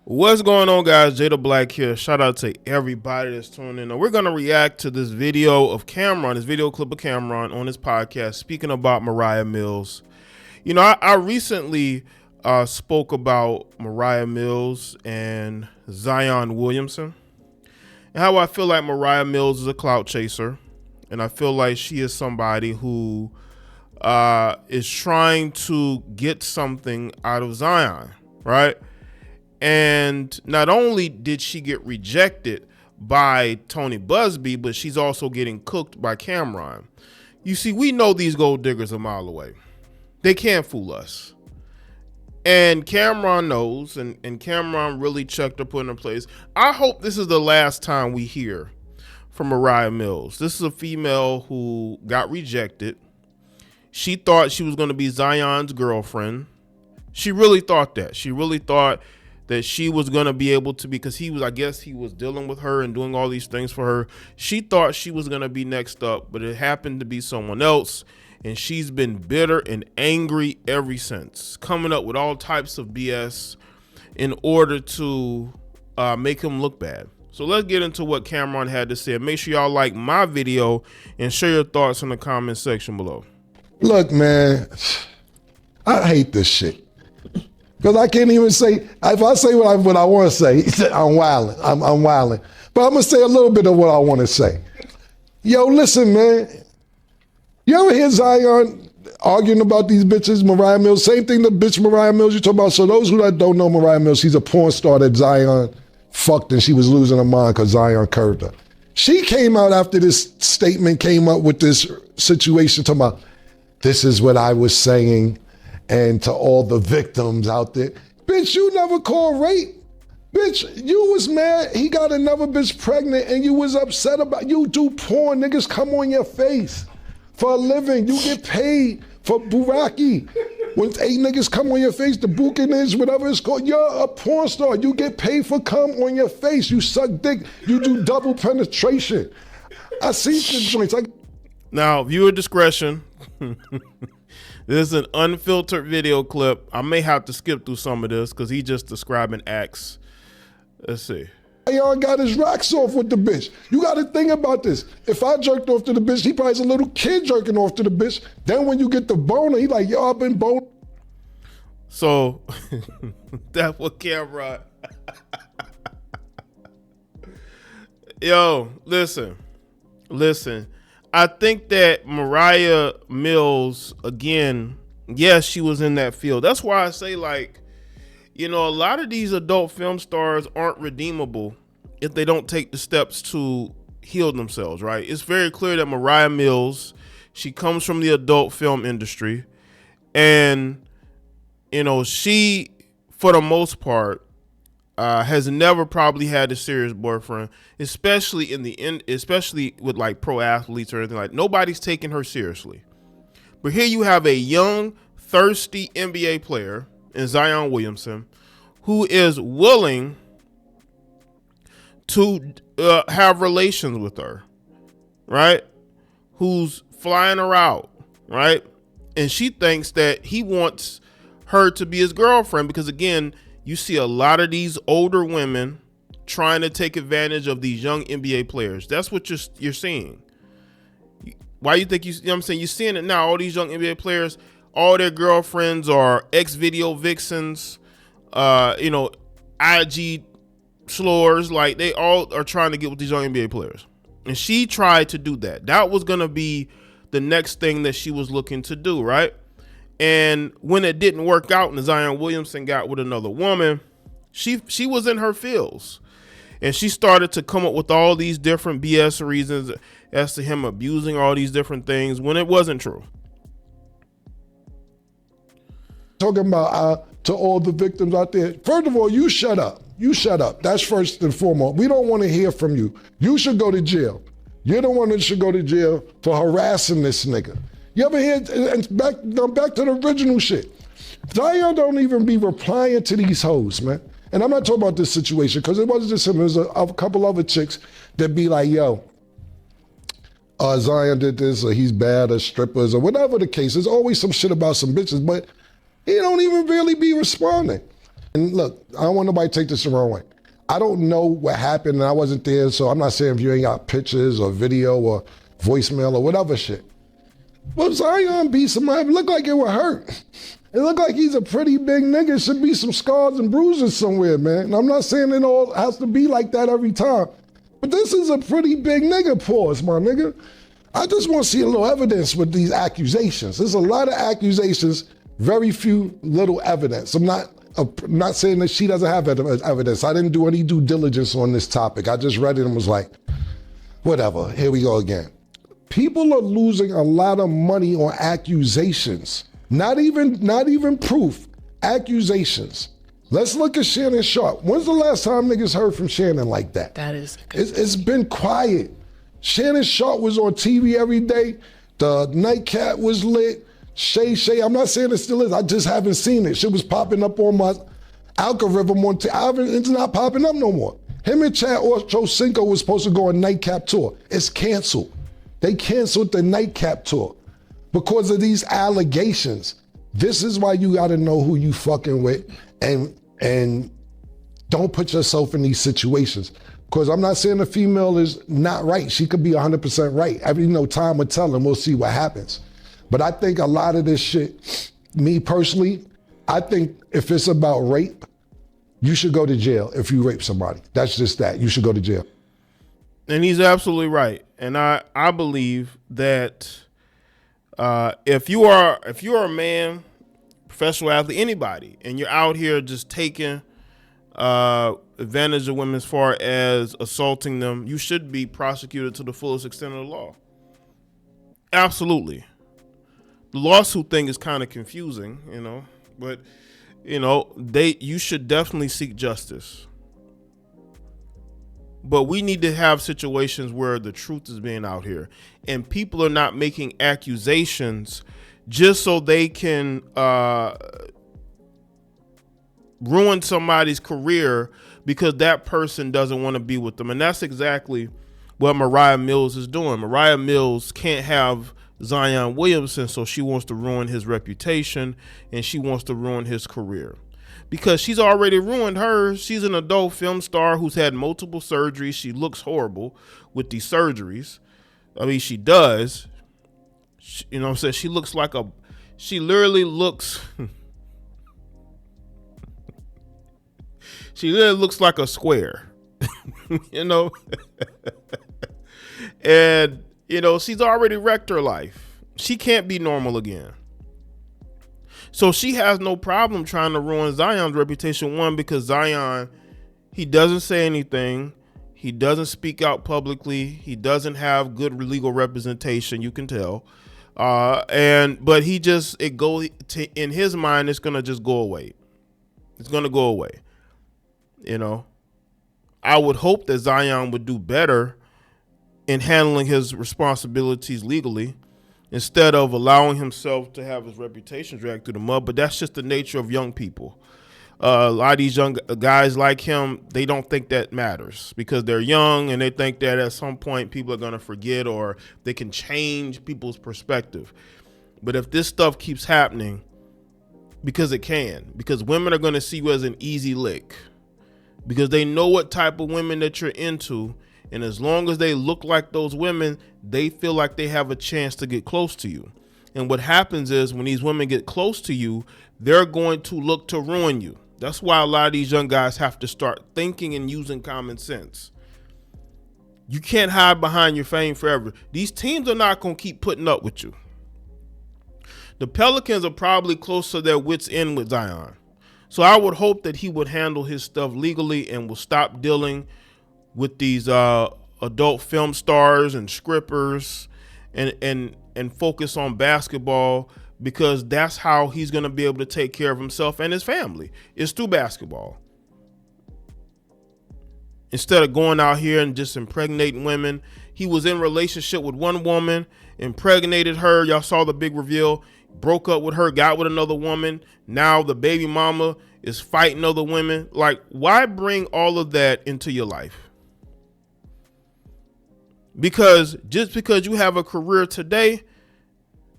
What's going on, guys? Jay the Black here. Shout out to everybody that's tuning in. Now, we're going to react to this video of Cameron, this video clip of Cameron on his podcast speaking about Moriah Mills. You know, I recently spoke about Moriah Mills and Zion Williamson and how I feel like Moriah Mills is a clout chaser. And I feel like she is somebody who is trying to get something out of Zion, right? And not only did she get rejected by Tony Busby, but she's also getting cooked by Cameron. You see, we know these gold diggers a mile away. They can't fool us. And Cameron knows, and Cameron really checked her, put in her place. I hope this is the last time we hear from Moriah Mills. This is a female who got rejected. She thought she was going to be Zion's girlfriend. She really thought that. She really thought that she was going to be able to, because he was, I guess he was dealing with her and doing all these things for her. She thought she was going to be next up, but it happened to be someone else. And she's been bitter and angry ever since, coming up with all types of BS in order to make him look bad. So let's get into what Cameron had to say. Make sure y'all like my video and share your thoughts in the comment section below. Look, man, I hate this shit. Because I can't even say, if I say what I want to say, I'm wilding. I'm wilding. But I'm going to say a little bit of what I want to say. Yo, listen, man. You ever hear Zion arguing about these bitches, Moriah Mills? Same thing the bitch Moriah Mills you talking about. So those who don't know Moriah Mills, she's a porn star that Zion fucked and she was losing her mind because Zion curved her. She came out after this statement, came up with this situation talking about, this is what I was saying. And to all the victims out there, bitch, you never called rape. Bitch, you was mad he got another bitch pregnant and you was upset about, you do porn, niggas come on your face for a living. You get paid for buraki. When 8 niggas come on your face, the booking is whatever it's called, you're a porn star. You get paid for cum on your face. You suck dick, you do double penetration. I see the joints. Now, viewer discretion. This is an unfiltered video clip. I may have to skip through some of this because he just describing acts. Let's see. Y'all got his rocks off with the bitch. You got to think about this. If I jerked off to the bitch, he probably's a little kid jerking off to the bitch. Then when you get the boner, he like, yo, I've been boned. So that's what Cameron. Yo, listen. I think that Moriah Mills, again, yes, she was in that field. That's why I say, like, you know, a lot of these adult film stars aren't redeemable if they don't take the steps to heal themselves, right? It's very clear that Moriah Mills, she comes from the adult film industry. And, you know, she, for the most part, has never probably had a serious boyfriend, especially in the end, especially with like pro athletes or anything. Like, nobody's taking her seriously. But here you have a young, thirsty NBA player in Zion Williamson who is willing to have relations with her, right? Who's flying her out, right? And she thinks that he wants her to be his girlfriend because, again, you see a lot of these older women trying to take advantage of these young NBA players. That's what you're seeing. Why you think you know what I'm saying? You're seeing it now. All these young NBA players, all their girlfriends are ex-video vixens, you know, IG slurs. Like, they all are trying to get with these young NBA players. And she tried to do that. That was going to be the next thing that she was looking to do, right? And when it didn't work out and Zion Williamson got with another woman, she was in her feels. And she started to come up with all these different BS reasons as to him abusing all these different things when it wasn't true. Talking about to all the victims out there. First of all, you shut up. You shut up. That's first and foremost. We don't want to hear from you. You should go to jail. You're the one that should go to jail for harassing this nigga. You ever hear, and back to the original shit. Zion don't even be replying to these hoes, man. And I'm not talking about this situation, because it wasn't just him. There's a couple other chicks that be like, yo, Zion did this, or he's bad, or strippers, or whatever the case. There's always some shit about some bitches, but he don't even really be responding. And look, I don't want nobody to take this the wrong way. I don't know what happened and I wasn't there, so I'm not saying if you ain't got pictures or video or voicemail or whatever shit. But Zion beat somebody, it looked like it would hurt. It looked like he's a pretty big nigga. Should be some scars and bruises somewhere, man. And I'm not saying it all has to be like that every time. But this is a pretty big nigga, pause, my nigga. I just want to see a little evidence with these accusations. There's a lot of accusations, very few little evidence. I'm not saying that she doesn't have evidence. I didn't do any due diligence on this topic. I just read it and was like, whatever, here we go again. People are losing a lot of money on accusations. Not even proof, accusations. Let's look at Shannon Sharp. When's the last time niggas heard from Shannon like that? That is it's been quiet. Shannon Sharp was on TV every day. The nightcap was lit. Shay, I'm not saying it still is. I just haven't seen it. Shit was popping up on my algorithm on it's not popping up no more. Him and Chad Ochocinco was supposed to go on nightcap tour. It's canceled. They canceled the nightcap tour because of these allegations. This is why you gotta know who you fucking with and don't put yourself in these situations. Because I'm not saying the female is not right. She could be 100% right. Time will tell and we'll see what happens. But I think a lot of this shit, me personally, I think if it's about rape, you should go to jail if you rape somebody. That's just that. You should go to jail. And he's absolutely right. And I believe that if you are a man, professional athlete, anybody, and you're out here just taking advantage of women as far as assaulting them, you should be prosecuted to the fullest extent of the law. Absolutely. The lawsuit thing is kind of confusing, but you should definitely seek justice. But we need to have situations where the truth is being out here and people are not making accusations just so they can ruin somebody's career because that person doesn't want to be with them. And that's exactly what Moriah Mills is doing. Moriah Mills can't have Zion Williamson, so she wants to ruin his reputation and she wants to ruin his career. Because she's already ruined hers. She's an adult film star who's had multiple surgeries. She looks horrible with these surgeries. I mean, she does. You know what I'm saying? She literally looks, she literally looks like a square, and, she's already wrecked her life. She can't be normal again. So she has no problem trying to ruin Zion's reputation. One, because Zion, he doesn't say anything. He doesn't speak out publicly. He doesn't have good legal representation. You can tell. But in his mind, it's going to just go away. It's going to go away. I would hope that Zion would do better in handling his responsibilities legally, instead of allowing himself to have his reputation dragged through the mud. But that's just the nature of young people. A lot of these young guys like him, they don't think that matters because they're young and they think that at some point people are going to forget or they can change people's perspective. But if this stuff keeps happening, because women are going to see you as an easy lick, because they know what type of women that you're into. And as long as they look like those women, they feel like they have a chance to get close to you. And what happens is when these women get close to you, they're going to look to ruin you. That's why a lot of these young guys have to start thinking and using common sense. You can't hide behind your fame forever. These teams are not going to keep putting up with you. The Pelicans are probably close to their wits' end with Zion. So I would hope that he would handle his stuff legally and will stop dealing with these adult film stars and scripters and focus on basketball, because that's how he's going to be able to take care of himself and his family, is through basketball. Instead of going out here and just impregnating women. He was in a relationship with one woman, impregnated her. Y'all saw the big reveal, broke up with her, got with another woman. Now the baby mama is fighting other women. Like, why bring all of that into your life? Because just because you have a career today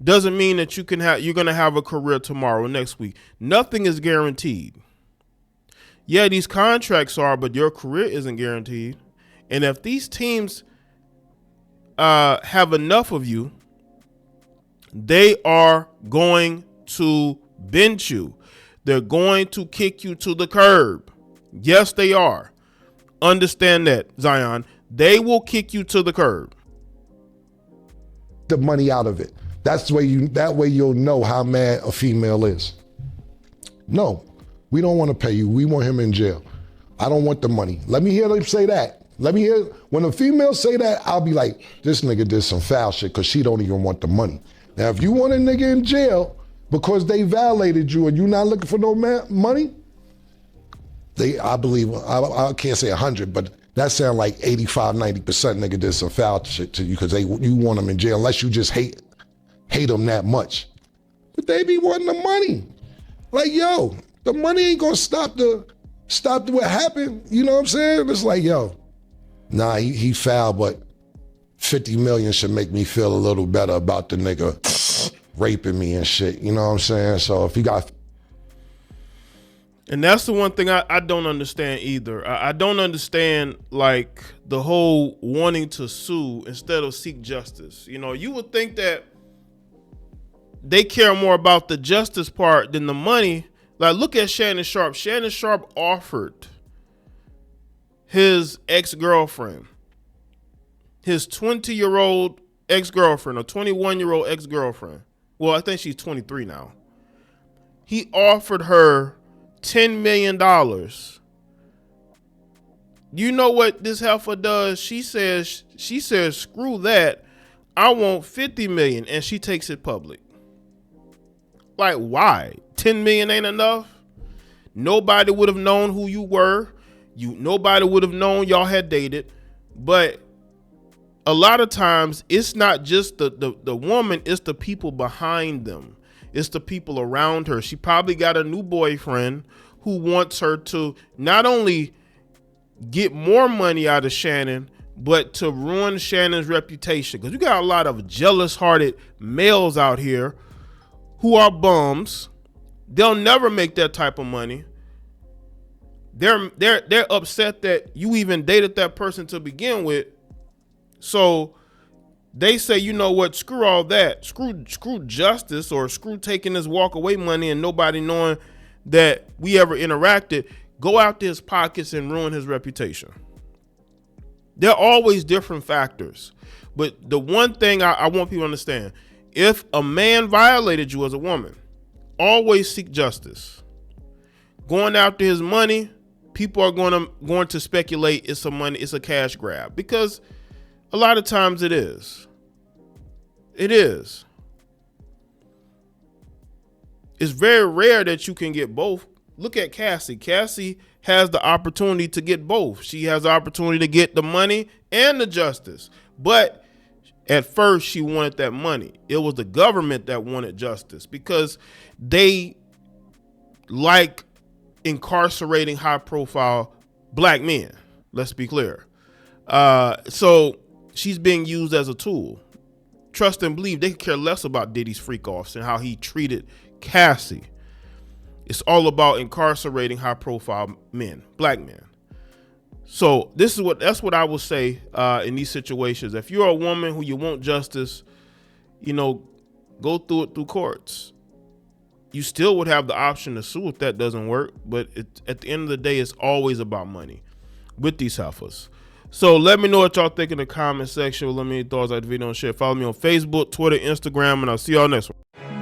doesn't mean that you're going to have a career tomorrow or next week. Nothing is guaranteed. Yeah, these contracts are, but your career isn't guaranteed. And if these teams have enough of you, they are going to bench you. They're going to kick you to the curb. Yes, they are. Understand that, Zion. They will kick you to the curb. The money out of it. That way you'll know how mad a female is. No, we don't want to pay you. We want him in jail. I don't want the money. Let me hear them say that. Let me hear, when a female say that, I'll be like, this nigga did some foul shit because she don't even want the money. Now, if you want a nigga in jail because they violated you and you're not looking for no money, I believe, I can't say 100, but that sound like 85, 90% nigga did some foul shit to you because you want them in jail unless you just hate them that much. But they be wanting the money. Like, yo, the money ain't gonna stop what happened. You know what I'm saying? It's like, yo, nah, he foul, but 50 million should make me feel a little better about the nigga raping me and shit. You know what I'm saying? So if you got... And that's the one thing I don't understand either. I don't understand, like, the whole wanting to sue instead of seek justice. You know, you would think that they care more about the justice part than the money. Like, look at Shannon Sharpe. Shannon Sharpe offered his ex-girlfriend, his 20-year-old ex-girlfriend or 21-year-old ex-girlfriend. Well, I think she's 23 now. He offered her $10 million. You know what this heifer does? She says, screw that. I want 50 million, and she takes it public. Like, why? 10 million ain't enough? Nobody would have known who you were. Nobody would have known y'all had dated. But a lot of times it's not just the woman, it's the people behind them. It's the people around her. She probably got a new boyfriend who wants her to not only get more money out of Shannon, but to ruin Shannon's reputation. Because you got a lot of jealous-hearted males out here who are bums. They'll never make that type of money. They're upset that you even dated that person to begin with. So they say, you know what, screw all that. Screw justice, or screw taking this walk away money and nobody knowing that we ever interacted. Go out to his pockets and ruin his reputation. There are always different factors. But the one thing I want people to understand, if a man violated you as a woman, always seek justice. Going after his money, people are going to speculate it's a cash grab, because a lot of times it is. It is. It's very rare that you can get both. Look at Cassie. Cassie has the opportunity to get both. She has the opportunity to get the money and the justice. But at first she wanted that money. It was the government that wanted justice because they like incarcerating high profile black men. Let's be clear. So she's being used as a tool. Trust and believe they could care less about Diddy's freak offs and how he treated Cassie. It's all about incarcerating high profile men, black men. So that's what I would say in these situations. If you're a woman who you want justice, go through it through courts. You still would have the option to sue if that doesn't work, but at the end of the day, it's always about money with these heifers. So let me know what y'all think in the comment section. Let me know your thoughts on the video and share. Follow me on Facebook, Twitter, Instagram, and I'll see y'all next one.